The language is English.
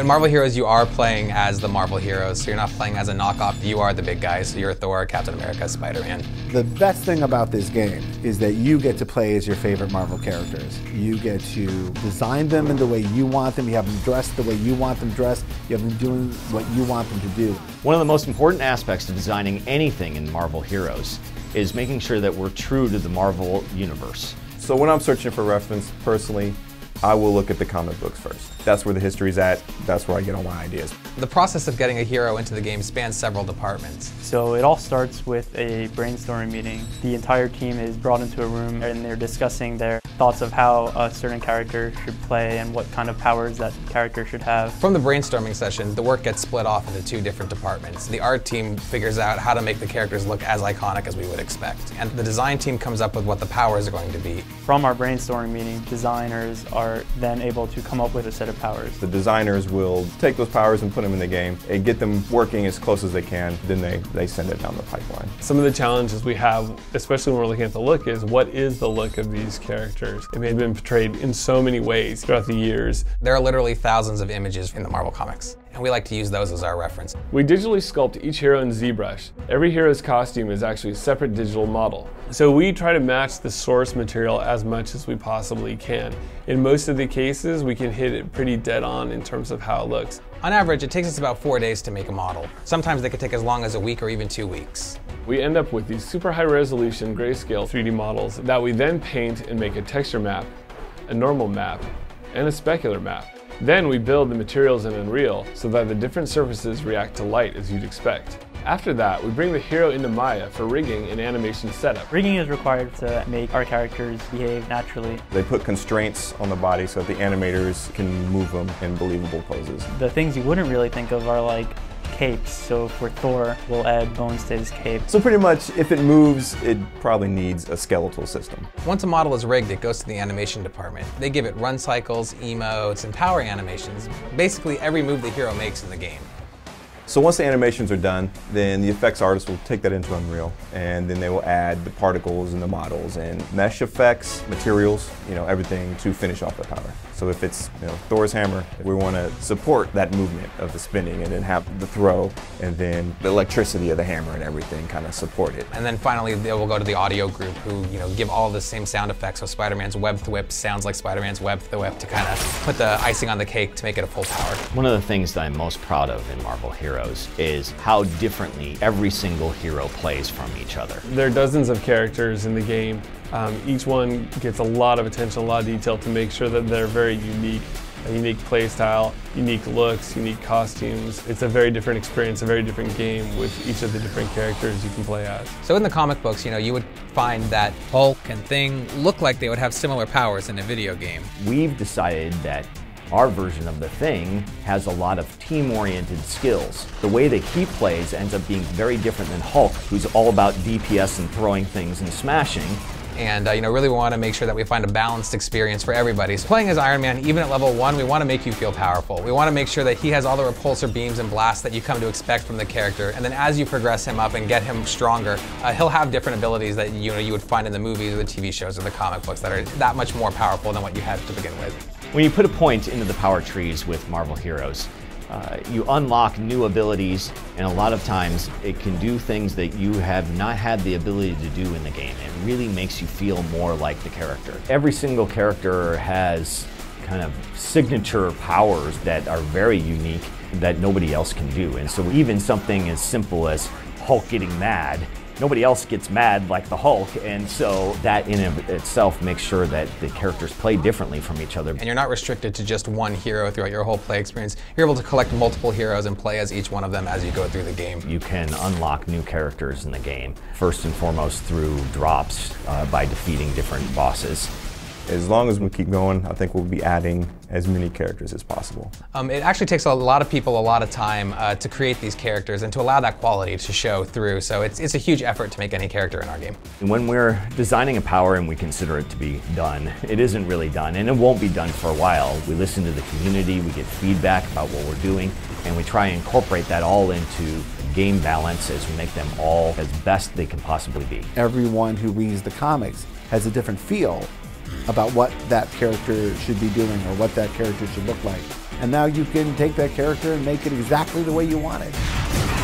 In Marvel Heroes, you are playing as the Marvel heroes, so you're not playing as a knockoff. You are the big guys, so you're Thor, Captain America, Spider-Man. The best thing about this game is that you get to play as your favorite Marvel characters. You get to design them in the way you want them, you have them dressed the way you want them dressed, you have them doing what you want them to do. One of the most important aspects of designing anything in Marvel Heroes is making sure that we're true to the Marvel universe. So when I'm searching for reference, personally, I will look at the comic books first. That's where the history's at, that's where I get all my ideas. The process of getting a hero into the game spans several departments. So it all starts with a brainstorming meeting. The entire team is brought into a room and they're discussing their thoughts of how a certain character should play and what kind of powers that character should have. From the brainstorming session, the work gets split off into two different departments. The art team figures out how to make the characters look as iconic as we would expect. And the design team comes up with what the powers are going to be. From our brainstorming meeting, designers are then able to come up with a set of powers. The designers will take those powers and put them in the game and get them working as close as they can, then they send it down the pipeline. Some of the challenges we have, especially when we're looking at the look, is what is the look of these characters? They've been portrayed in so many ways throughout the years. There are literally thousands of images in the Marvel comics, and we like to use those as our reference. We digitally sculpt each hero in ZBrush. Every hero's costume is actually a separate digital model. So we try to match the source material as much as we possibly can. In most of the cases, we can hit it pretty dead on in terms of how it looks. On average, it takes us about 4 days to make a model. Sometimes they could take as long as a week or even 2 weeks. We end up with these super high resolution grayscale 3D models that we then paint and make a texture map, a normal map, and a specular map. Then we build the materials in Unreal so that the different surfaces react to light as you'd expect. After that, we bring the hero into Maya for rigging and animation setup. Rigging is required to make our characters behave naturally. They put constraints on the body so that the animators can move them in believable poses. The things you wouldn't really think of are like capes. So for Thor, we'll add bones to his cape. So pretty much, if it moves, it probably needs a skeletal system. Once a model is rigged, it goes to the animation department. They give it run cycles, emotes, and power animations. Basically every move the hero makes in the game. So once the animations are done, then the effects artist will take that into Unreal, and then they will add the particles and the models and mesh effects, materials, everything to finish off the power. So if it's Thor's hammer, we want to support that movement of the spinning and then have the throw and then the electricity of the hammer and everything kind of support it. And then finally they will go to the audio group who give all the same sound effects. So Spider-Man's web thwip sounds like Spider-Man's web thwip to kind of put the icing on the cake to make it a full power. One of the things that I'm most proud of in Marvel Heroes is how differently every single hero plays from each other. There are dozens of characters in the game. Each one gets a lot of attention, a lot of detail to make sure that they're very unique. A unique play style, unique looks, unique costumes. It's a very different experience, a very different game with each of the different characters you can play as. So in the comic books, you would find that Hulk and Thing look like they would have similar powers in a video game. We've decided that our version of the Thing has a lot of team-oriented skills. The way that he plays ends up being very different than Hulk, who's all about DPS and throwing things and smashing. And really we want to make sure that we find a balanced experience for everybody. So playing as Iron Man, even at level 1, we want to make you feel powerful. We want to make sure that he has all the repulsor beams and blasts that you come to expect from the character. And then as you progress him up and get him stronger, he'll have different abilities that you would find in the movies or the TV shows or the comic books that are that much more powerful than what you had to begin with. When you put a point into the power trees with Marvel Heroes, you unlock new abilities, and a lot of times it can do things that you have not had the ability to do in the game. It really makes you feel more like the character. Every single character has kind of signature powers that are very unique that nobody else can do. And so even something as simple as Hulk getting mad, nobody else gets mad like the Hulk, and so that in of itself makes sure that the characters play differently from each other. And you're not restricted to just one hero throughout your whole play experience. You're able to collect multiple heroes and play as each one of them as you go through the game. You can unlock new characters in the game, first and foremost through drops by defeating different bosses. As long as we keep going, I think we'll be adding as many characters as possible. It actually takes a lot of people a lot of time to create these characters and to allow that quality to show through. So it's a huge effort to make any character in our game. When we're designing a power and we consider it to be done, it isn't really done, and it won't be done for a while. We listen to the community, we get feedback about what we're doing, and we try and incorporate that all into game balance as we make them all as best they can possibly be. Everyone who reads the comics has a different feel about what that character should be doing or what that character should look like. And now you can take that character and make it exactly the way you want it.